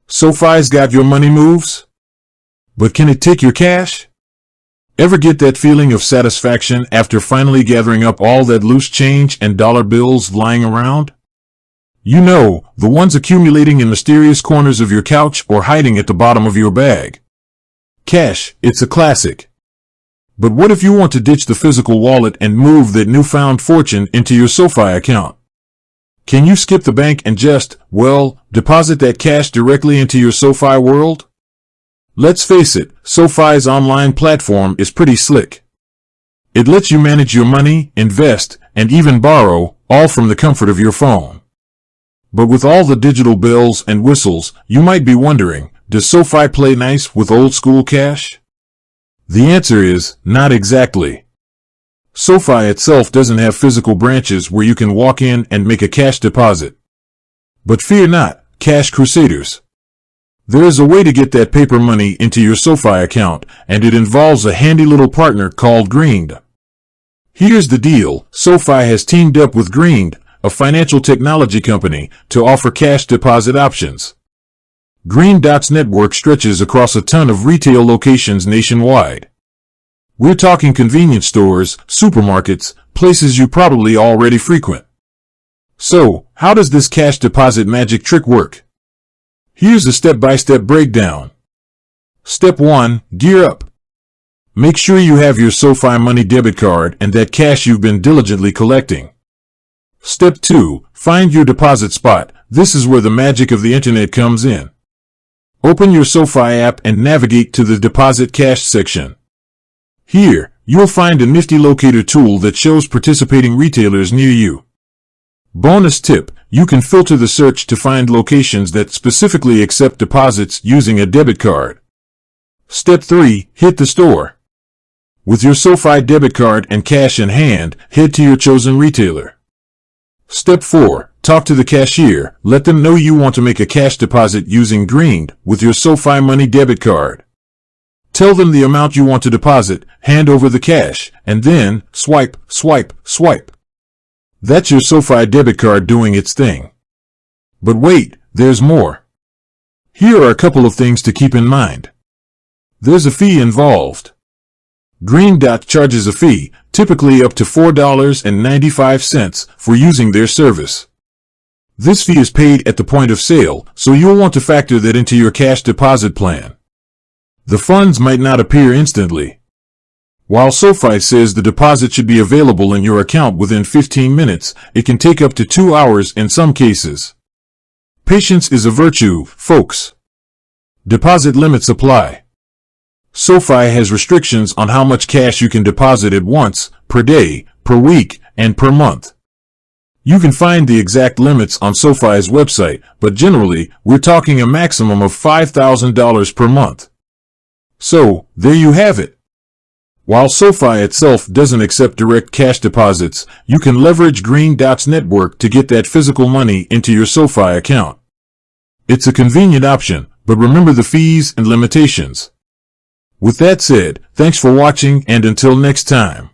SoFi's got your money moves? But can it take your cash? Ever get that feeling of satisfaction after finally gathering up all that loose change and dollar bills lying around? You know, the ones accumulating in mysterious corners of your couch or hiding at the bottom of your bag. Cash, it's a classic. But what if you want to ditch the physical wallet and move that newfound fortune into your SoFi account? Can you skip the bank and just, well, deposit that cash directly into your SoFi world? Let's face it, SoFi's online platform is pretty slick. It lets you manage your money, invest, and even borrow, all from the comfort of your phone. But with all the digital bells and whistles, you might be wondering, does SoFi play nice with old school cash? The answer is, not exactly. SoFi itself doesn't have physical branches where you can walk in and make a cash deposit. But fear not, Cash Crusaders. There is a way to get that paper money into your SoFi account, and it involves a handy little partner called Greened. Here's the deal, SoFi has teamed up with Greened, a financial technology company, to offer cash deposit options. Greened's network stretches across a ton of retail locations nationwide. We're talking convenience stores, supermarkets, places you probably already frequent. So, how does this cash deposit magic trick work? Here's a step-by-step breakdown. Step 1. Gear up. Make sure you have your SoFi Money debit card and that cash you've been diligently collecting. Step 2. Find your deposit spot. This is where the magic of the internet comes in. Open your SoFi app and navigate to the Deposit Cash section. Here, you'll find a nifty locator tool that shows participating retailers near you. Bonus tip, you can filter the search to find locations that specifically accept deposits using a debit card. Step 3. Hit the store. With your SoFi debit card and cash in hand, head to your chosen retailer. Step 4. Talk to the cashier. Let them know you want to make a cash deposit using Greened with your SoFi Money debit card. Tell them the amount you want to deposit, hand over the cash, and then swipe, swipe, swipe. That's your SoFi debit card doing its thing. But wait, there's more. Here are a couple of things to keep in mind. There's a fee involved. Green Dot charges a fee, typically up to $4.95 for using their service. This fee is paid at the point of sale, so you'll want to factor that into your cash deposit plan. The funds might not appear instantly. While SoFi says the deposit should be available in your account within 15 minutes, it can take up to 2 hours in some cases. Patience is a virtue, folks. Deposit limits apply. SoFi has restrictions on how much cash you can deposit at once, per day, per week, and per month. You can find the exact limits on SoFi's website, but generally, we're talking a maximum of $5,000 per month. So, there you have it. While SoFi itself doesn't accept direct cash deposits, you can leverage Green Dot's network to get that physical money into your SoFi account. It's a convenient option, but remember the fees and limitations. With that said, thanks for watching, and until next time.